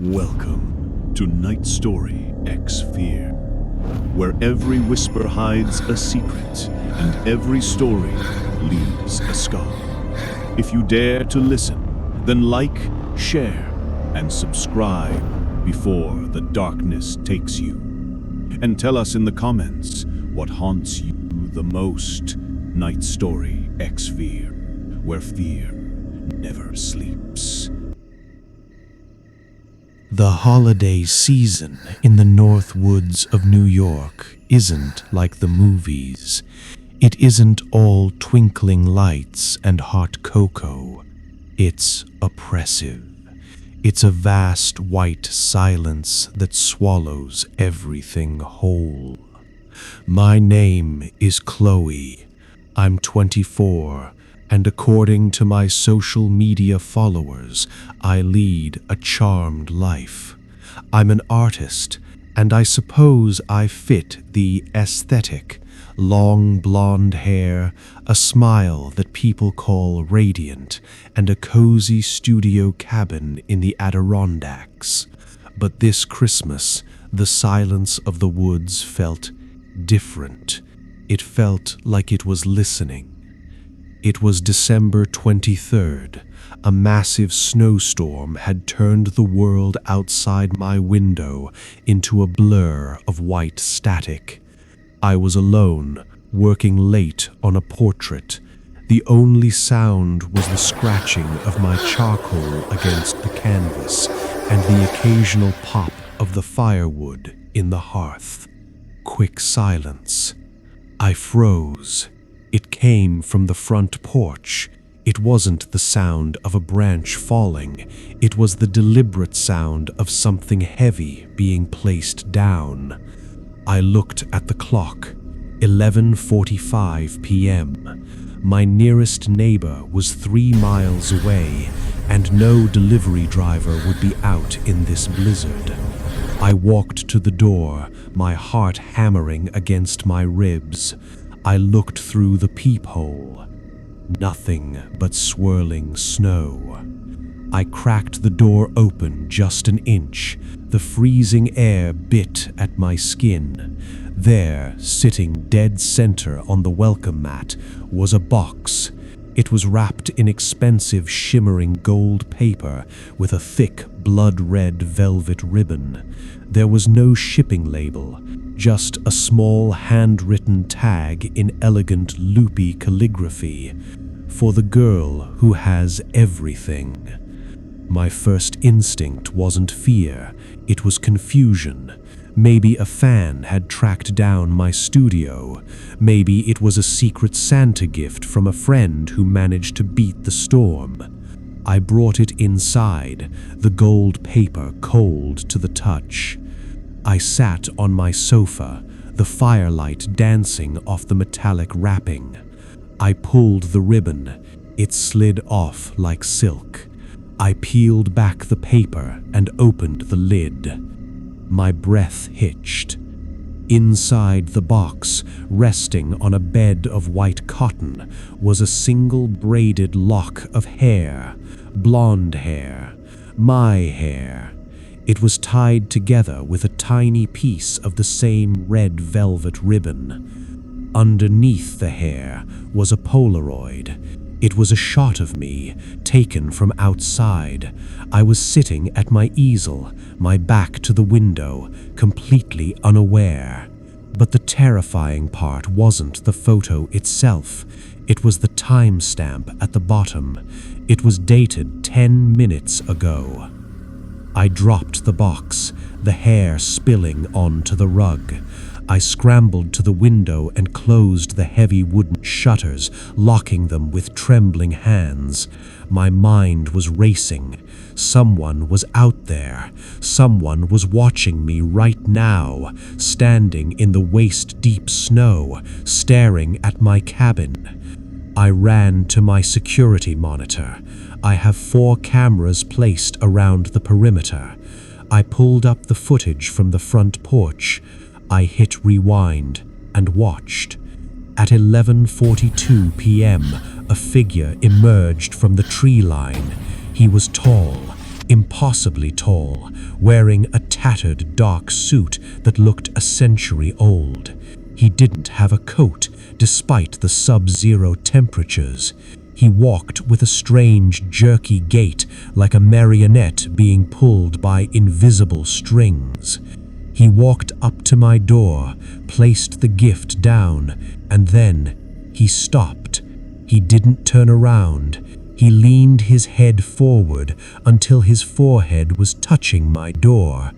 Welcome to NightStoryX Fear, where every whisper hides a secret and every story leaves a scar. If you dare to listen, then like, share, and subscribe before the darkness takes you. And tell us in the comments what haunts you the most. NightStoryX Fear, where fear never sleeps. The holiday season in the North Woods of New York isn't like the movies. It isn't all twinkling lights and hot cocoa. It's oppressive. It's a vast white silence that swallows everything whole. My name is Chloe. I'm 24. And according to my social media followers, I lead a charmed life. I'm an artist, and I suppose I fit the aesthetic: long blonde hair, a smile that people call radiant, and a cozy studio cabin in the Adirondacks. But this Christmas, the silence of the woods felt different. It felt like it was listening. It was December 23rd. A massive snowstorm had turned the world outside my window into a blur of white static. I was alone, working late on a portrait. The only sound was the scratching of my charcoal against the canvas and the occasional pop of the firewood in the hearth. Quick silence. I froze. It came from the front porch. It wasn't the sound of a branch falling. It was the deliberate sound of something heavy being placed down. I looked at the clock. 11:45 p.m. My nearest neighbor was 3 miles away, and no delivery driver would be out in this blizzard. I walked to the door, my heart hammering against my ribs. I looked through the peephole. Nothing but swirling snow. I cracked the door open just an inch. The freezing air bit at my skin. There, sitting dead center on the welcome mat, was a box. It was wrapped in expensive shimmering gold paper with a thick blood-red velvet ribbon. There was no shipping label, just a small handwritten tag in elegant loopy calligraphy. For the girl who has everything. My first instinct wasn't fear, it was confusion. Maybe a fan had tracked down my studio. Maybe it was a secret Santa gift from a friend who managed to beat the storm. I brought it inside, the gold paper cold to the touch. I sat on my sofa, the firelight dancing off the metallic wrapping. I pulled the ribbon. It slid off like silk. I peeled back the paper and opened the lid. My breath hitched. Inside the box, resting on a bed of white cotton, was a single braided lock of hair. Blonde hair. My hair. It was tied together with a tiny piece of the same red velvet ribbon. Underneath the hair was a Polaroid. It was a shot of me, taken from outside. I was sitting at my easel, my back to the window, completely unaware. But the terrifying part wasn't the photo itself. It was the timestamp at the bottom. It was dated 10 minutes ago. I dropped the box, the hair spilling onto the rug. I scrambled to the window and closed the heavy wooden shutters, locking them with trembling hands. My mind was racing. Someone was out there. Someone was watching me right now, standing in the waist-deep snow, staring at my cabin. I ran to my security monitor. I have 4 cameras placed around the perimeter. I pulled up the footage from the front porch. I hit rewind and watched. At 11:42 p.m., a figure emerged from the tree line. He was tall. impossibly tall, wearing a tattered dark suit that looked a century old. He didn't have a coat, despite the sub-zero temperatures. He walked with a strange, jerky gait, like a marionette being pulled by invisible strings. He walked up to my door, placed the gift down, and then he stopped. He didn't turn around. He leaned his head forward until his forehead was touching my door.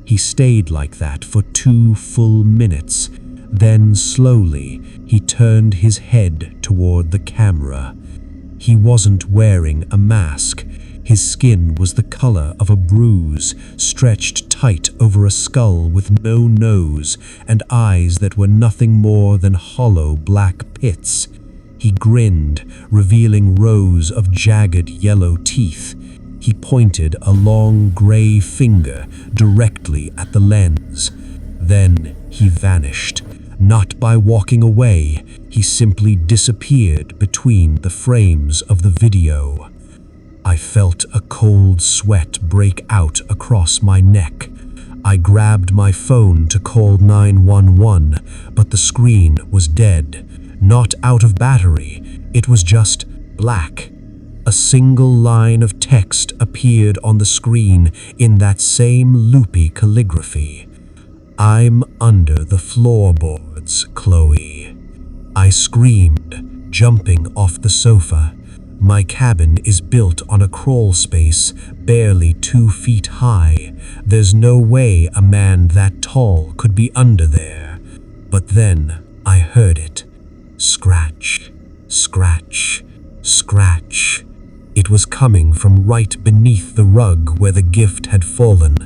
He stayed like that for 2 full minutes. Then slowly, he turned his head toward the camera. He wasn't wearing a mask. His skin was the color of a bruise, stretched tight over a skull with no nose and eyes that were nothing more than hollow black pits. He grinned, revealing rows of jagged yellow teeth. He pointed a long gray finger directly at the lens. Then he vanished. Not by walking away, he simply disappeared between the frames of the video. I felt a cold sweat break out across my neck. I grabbed my phone to call 911, but the screen was dead. Not out of battery, it was just black. A single line of text appeared on the screen in that same loopy calligraphy. "I'm under the floorboards, Chloe." I screamed, jumping off the sofa. My cabin is built on a crawl space barely 2 feet high. There's no way a man that tall could be under there. But then I heard it. Scratch, scratch, scratch. It was coming from right beneath the rug where the gift had fallen,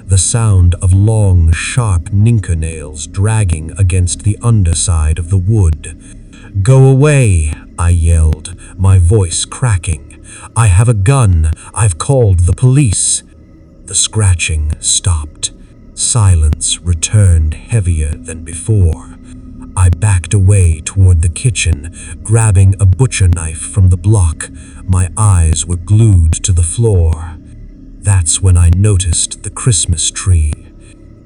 the sound of long, sharp ninkernails dragging against the underside of the wood. "Go away," I yelled, my voice cracking. "I have a gun. I've called the police." The scratching stopped. Silence returned heavier than before. I backed away toward the kitchen, grabbing a butcher knife from the block. My eyes were glued to the floor. That's when I noticed the Christmas tree.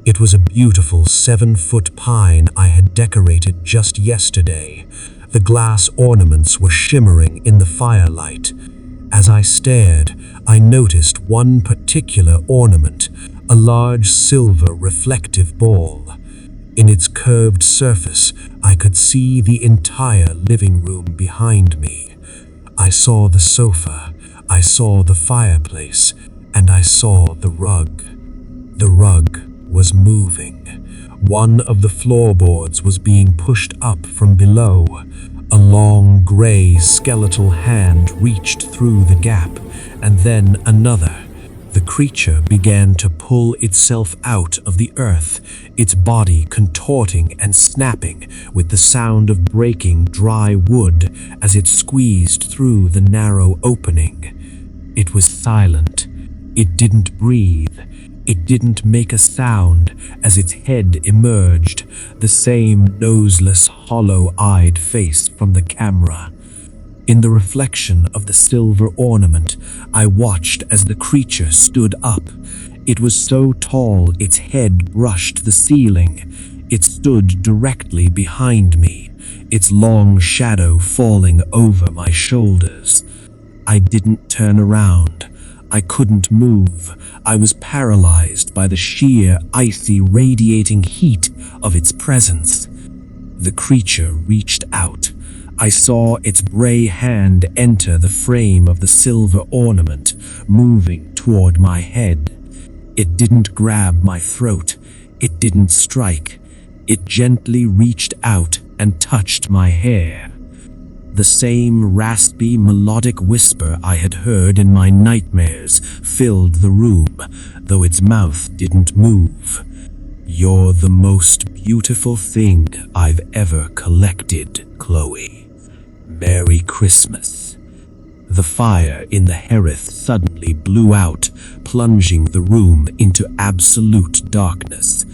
It was a beautiful 7-foot pine I had decorated just yesterday. The glass ornaments were shimmering in the firelight. As I stared, I noticed one particular ornament, a large silver reflective ball. In its curved surface, I could see the entire living room behind me. I saw the sofa, I saw the fireplace, and I saw the rug. The rug was moving. One of the floorboards was being pushed up from below. A long, gray, skeletal hand reached through the gap, and then another. The creature began to pull itself out of the earth, its body contorting and snapping with the sound of breaking dry wood as it squeezed through the narrow opening. It was silent. It didn't breathe. It didn't make a sound as its head emerged, the same noseless, hollow-eyed face from the camera. In the reflection of the silver ornament, I watched as the creature stood up. It was so tall its head brushed the ceiling. It stood directly behind me, its long shadow falling over my shoulders. I didn't turn around. I couldn't move. I was paralyzed by the sheer, icy, radiating heat of its presence. The creature reached out. I saw its gray hand enter the frame of the silver ornament, moving toward my head. It didn't grab my throat. It didn't strike. It gently reached out and touched my hair. The same raspy, melodic whisper I had heard in my nightmares filled the room, though its mouth didn't move. "You're the most beautiful thing I've ever collected, Chloe. Merry Christmas." The fire in the hearth suddenly blew out, plunging the room into absolute darkness.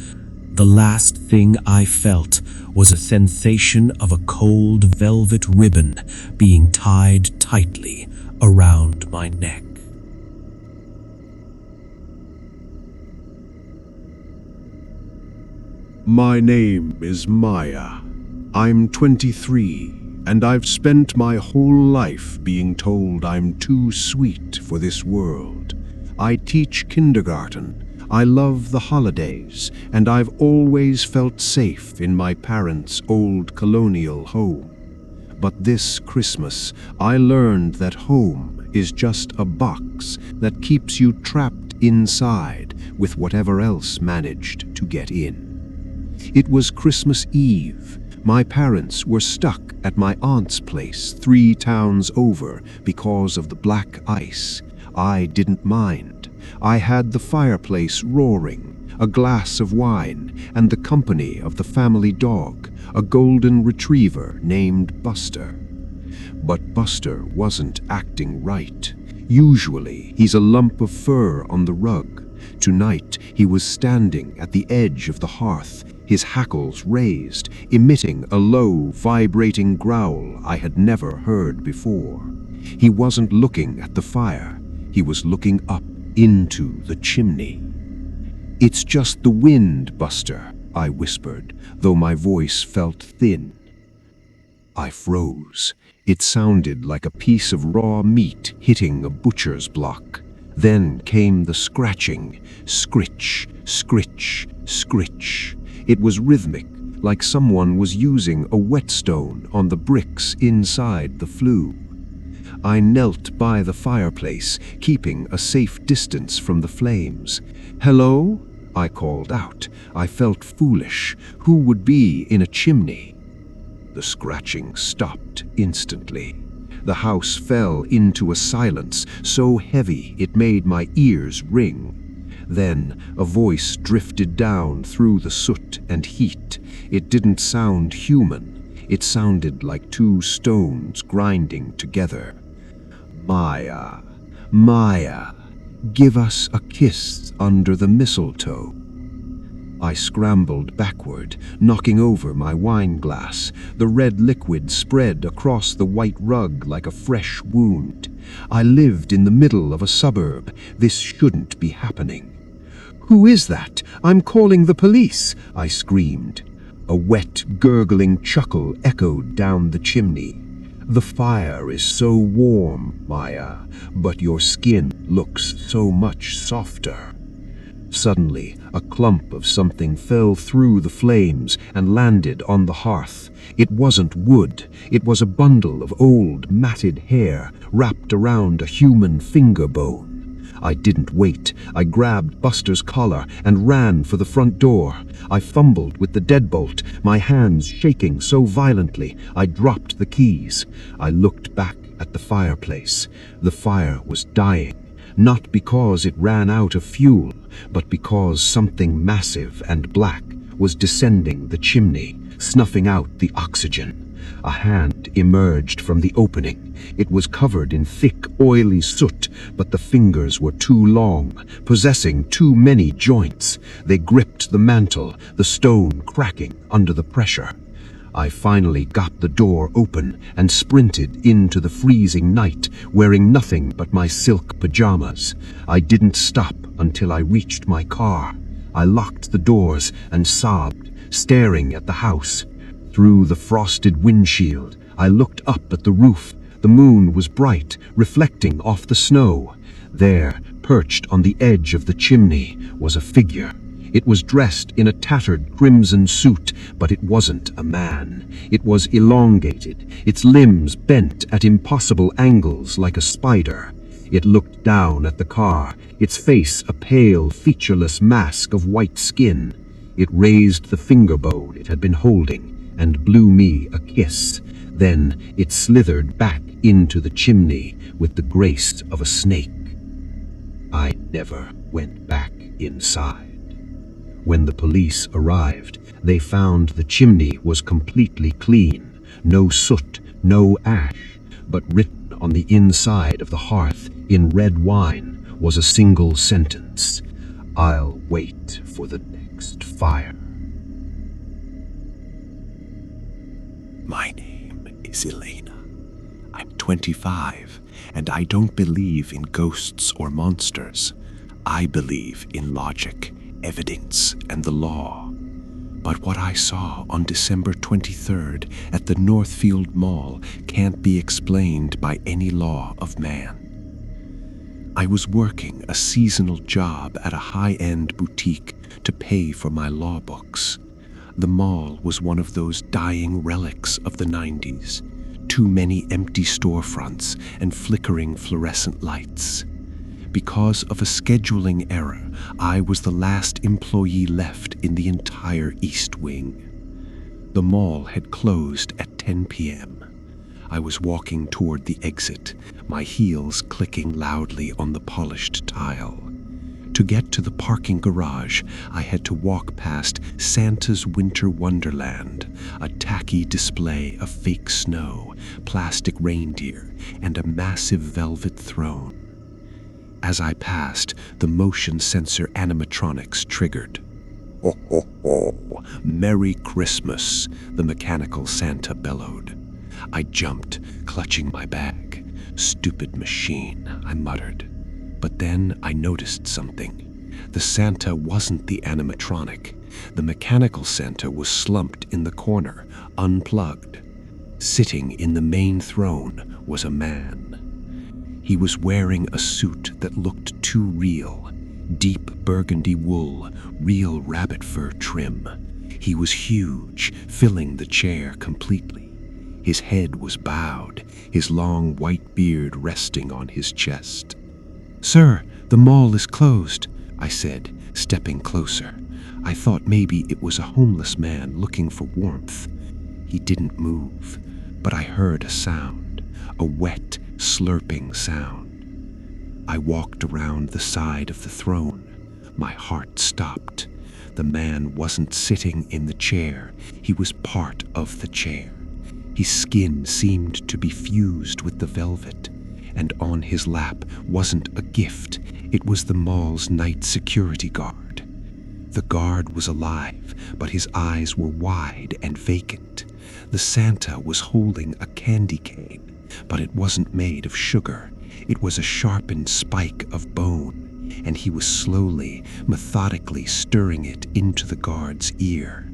The last thing I felt was a sensation of a cold velvet ribbon being tied tightly around my neck. My name is Maya. I'm 23, and I've spent my whole life being told I'm too sweet for this world. I teach kindergarten. I love the holidays, and I've always felt safe in my parents' old colonial home. But this Christmas, I learned that home is just a box that keeps you trapped inside with whatever else managed to get in. It was Christmas Eve. My parents were stuck at my aunt's place 3 towns over because of the black ice. I didn't mind. I had the fireplace roaring, a glass of wine, and the company of the family dog, a golden retriever named Buster. But Buster wasn't acting right. Usually, he's a lump of fur on the rug. Tonight, he was standing at the edge of the hearth, his hackles raised, emitting a low, vibrating growl I had never heard before. He wasn't looking at the fire. He was looking up into the chimney. "It's just the wind, Buster," I whispered, though my voice felt thin. I froze. It sounded like a piece of raw meat hitting a butcher's block. Then came the scratching, scritch, scritch, scritch. It was rhythmic, like someone was using a whetstone on the bricks inside the flue. I knelt by the fireplace, keeping a safe distance from the flames. "Hello?" I called out. I felt foolish. Who would be in a chimney? The scratching stopped instantly. The house fell into a silence so heavy it made my ears ring. Then a voice drifted down through the soot and heat. It didn't sound human. It sounded like 2 stones grinding together. "Maya, Maya, give us a kiss under the mistletoe." I scrambled backward, knocking over my wine glass. The red liquid spread across the white rug like a fresh wound. I lived in the middle of a suburb. This shouldn't be happening. "Who is that? I'm calling the police," I screamed. A wet, gurgling chuckle echoed down the chimney. "The fire is so warm, Maya, but your skin looks so much softer." Suddenly, a clump of something fell through the flames and landed on the hearth. It wasn't wood. It was a bundle of old, matted hair wrapped around a human finger bone. I didn't wait. I grabbed Buster's collar and ran for the front door. I fumbled with the deadbolt, my hands shaking so violently I dropped the keys. I looked back at the fireplace. The fire was dying. Not because it ran out of fuel, but because something massive and black was descending the chimney, snuffing out the oxygen. A hand emerged from the opening. It was covered in thick, oily soot, but the fingers were too long, possessing too many joints. They gripped the mantel, the stone cracking under the pressure. I finally got the door open and sprinted into the freezing night, wearing nothing but my silk pajamas. I didn't stop until I reached my car. I locked the doors and sobbed, staring at the house. Through the frosted windshield, I looked up at the roof. The moon was bright, reflecting off the snow. There, perched on the edge of the chimney, was a figure. It was dressed in a tattered crimson suit, but it wasn't a man. It was elongated, its limbs bent at impossible angles like a spider. It looked down at the car, its face a pale, featureless mask of white skin. It raised the finger bone it had been holding and blew me a kiss. Then it slithered back into the chimney with the grace of a snake. I never went back inside. When the police arrived, they found the chimney was completely clean. No soot, no ash, but written on the inside of the hearth in red wine was a single sentence: "I'll wait for the next fire." My name is Elena. I'm 25, and I don't believe in ghosts or monsters. I believe in logic, evidence, and the law. But what I saw on December 23rd at the Northfield Mall can't be explained by any law of man. I was working a seasonal job at a high-end boutique to pay for my law books. The mall was one of those dying relics of the 90s. Too many empty storefronts and flickering fluorescent lights. Because of a scheduling error, I was the last employee left in the entire East Wing. The mall had closed at 10 p.m. I was walking toward the exit, my heels clicking loudly on the polished tile. To get to the parking garage, I had to walk past Santa's Winter Wonderland, a tacky display of fake snow, plastic reindeer, and a massive velvet throne. As I passed, the motion sensor animatronics triggered. "Ho, ho, ho! Merry Christmas!" the mechanical Santa bellowed. I jumped, clutching my bag. "Stupid machine," I muttered. But then I noticed something. The Santa wasn't the animatronic. The mechanical Santa was slumped in the corner, unplugged. Sitting in the main throne was a man. He was wearing a suit that looked too real. Deep burgundy wool, real rabbit fur trim. He was huge, filling the chair completely. His head was bowed, his long white beard resting on his chest. "Sir, the mall is closed," I said, stepping closer. I thought maybe it was a homeless man looking for warmth. He didn't move, but I heard a sound, a wet, slurping sound. I walked around the side of the throne. My heart stopped. The man wasn't sitting in the chair, he was part of the chair. His skin seemed to be fused with the velvet, and on his lap wasn't a gift, it was the mall's night security guard. The guard was alive, but his eyes were wide and vacant. The Santa was holding a candy cane, but it wasn't made of sugar. It was a sharpened spike of bone, and he was slowly, methodically stirring it into the guard's ear.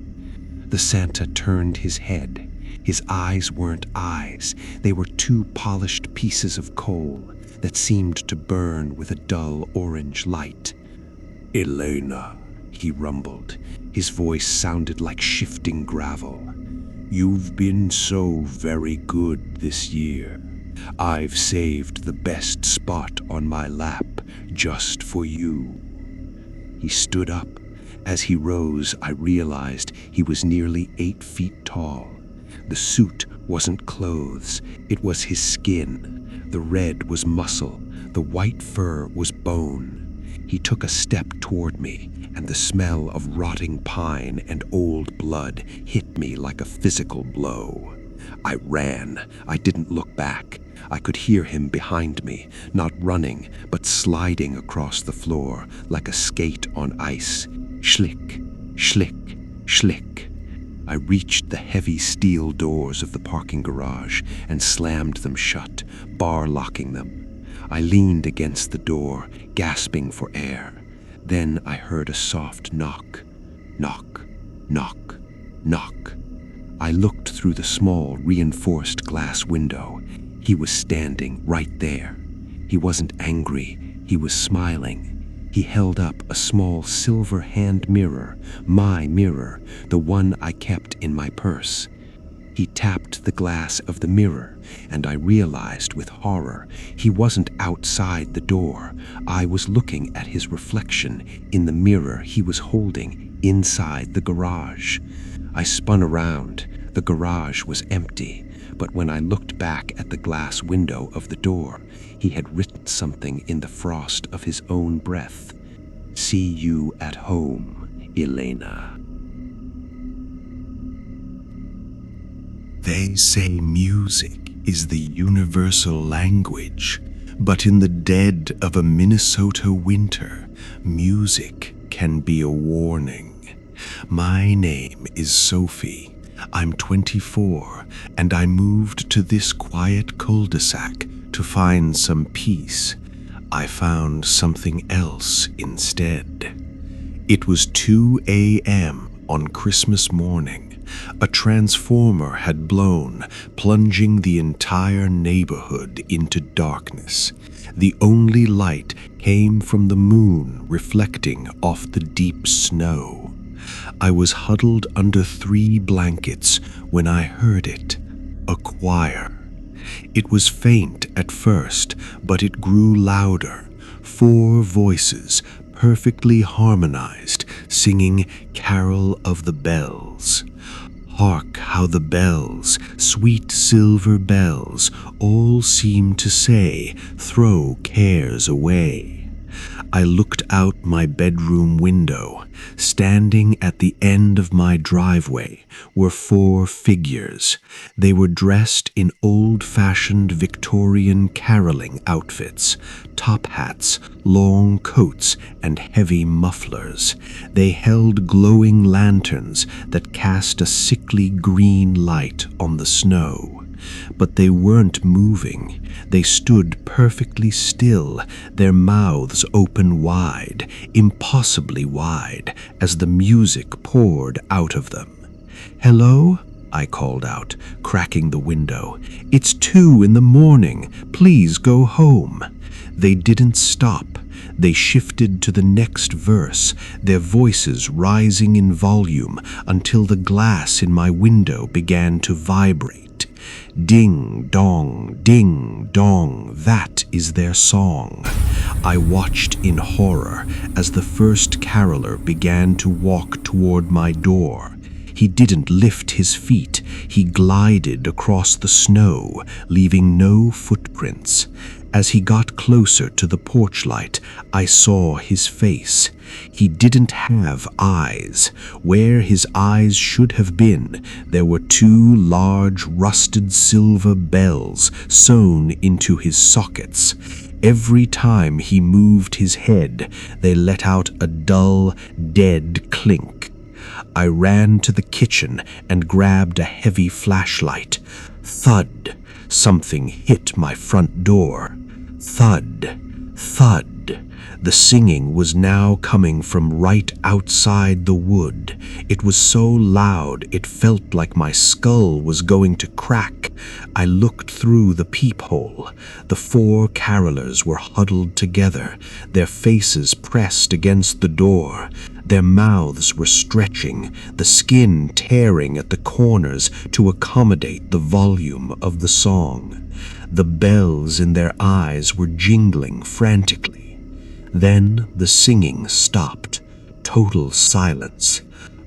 The Santa turned his head. His eyes weren't eyes, they were two polished pieces of coal that seemed to burn with a dull orange light. "Elena," he rumbled. His voice sounded like shifting gravel. "You've been so very good this year. I've saved the best spot on my lap just for you." He stood up. As he rose, I realized he was nearly 8 feet tall. The suit wasn't clothes, it was his skin. The red was muscle, the white fur was bone. He took a step toward me, and the smell of rotting pine and old blood hit me like a physical blow. I ran. I didn't look back. I could hear him behind me, not running, but sliding across the floor like a skate on ice. Schlick, schlick, schlick. I reached the heavy steel doors of the parking garage and slammed them shut, bar-locking them. I leaned against the door, gasping for air. Then I heard a soft knock. Knock, knock, knock. I looked through the small, reinforced glass window. He was standing right there. He wasn't angry, he was smiling. He held up a small silver hand mirror, my mirror, the one I kept in my purse. He tapped the glass of the mirror, and I realized with horror he wasn't outside the door. I was looking at his reflection in the mirror he was holding inside the garage. I spun around. The garage was empty, but when I looked back at the glass window of the door, he had written something in the frost of his own breath. "See you at home, Elena." They say music is the universal language, but in the dead of a Minnesota winter, music can be a warning. My name is Sophie. I'm 24, and I moved to this quiet cul-de-sac to find some peace. I found something else instead. It was 2 a.m. on Christmas morning. A transformer had blown, plunging the entire neighborhood into darkness. The only light came from the moon reflecting off the deep snow. I was huddled under 3 blankets when I heard it, a choir. It was faint at first, but it grew louder. 4 voices, perfectly harmonized, singing Carol of the Bells. Hark how the bells, sweet silver bells, all seem to say, throw cares away. I looked out my bedroom window. Standing at the end of my driveway were 4 figures. They were dressed in old-fashioned Victorian caroling outfits, top hats, long coats, and heavy mufflers. They held glowing lanterns that cast a sickly green light on the snow. But they weren't moving. They stood perfectly still, their mouths open wide, impossibly wide, as the music poured out of them. "Hello?" I called out, cracking the window. "It's 2 in the morning. Please go home." They didn't stop. They shifted to the next verse, their voices rising in volume until the glass in my window began to vibrate. Ding dong, that is their song. I watched in horror as the first caroler began to walk toward my door. He didn't lift his feet, he glided across the snow, leaving no footprints. As he got closer to the porch light, I saw his face. He didn't have eyes. Where his eyes should have been, there were 2 large rusted silver bells sewn into his sockets. Every time he moved his head, they let out a dull, dead clink. I ran to the kitchen and grabbed a heavy flashlight. Thud! Something hit my front door. Thud! Thud! The singing was now coming from right outside the wood. It was so loud it felt like my skull was going to crack. I looked through the peephole. The 4 carolers were huddled together, their faces pressed against the door. Their mouths were stretching, the skin tearing at the corners to accommodate the volume of the song. The bells in their eyes were jingling frantically. Then the singing stopped. Total silence.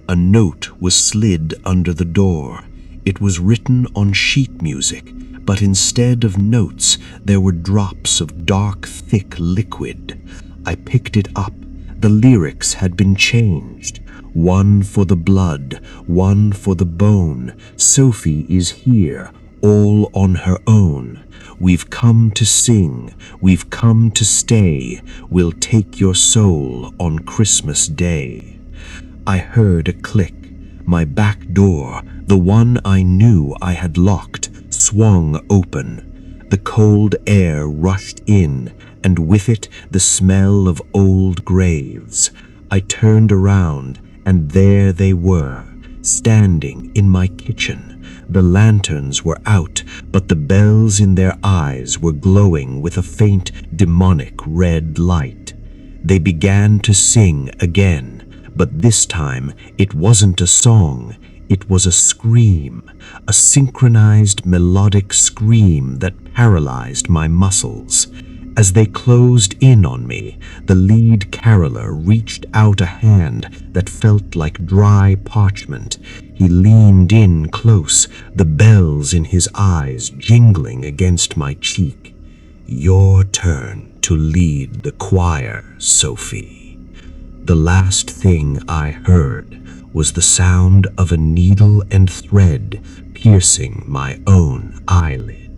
A note was slid under the door. It was written on sheet music, but instead of notes, there were drops of dark, thick liquid. I picked it up. The lyrics had been changed. 1 for the blood, 1 for the bone. Sophie is here, all on her own. We've come to sing, we've come to stay. We'll take your soul on Christmas Day. I heard a click. My back door, the one I knew I had locked, swung open. The cold air rushed in, and with it the smell of old graves. I turned around, and there they were, standing in my kitchen. The lanterns were out, but the bells in their eyes were glowing with a faint, demonic red light. They began to sing again, but this time it wasn't a song. It was a scream, a synchronized melodic scream that paralyzed my muscles. As they closed in on me, the lead caroler reached out a hand that felt like dry parchment. He leaned in close, the bells in his eyes jingling against my cheek. "Your turn to lead the choir, Sophie." The last thing I heard was the sound of a needle and thread piercing my own eyelid.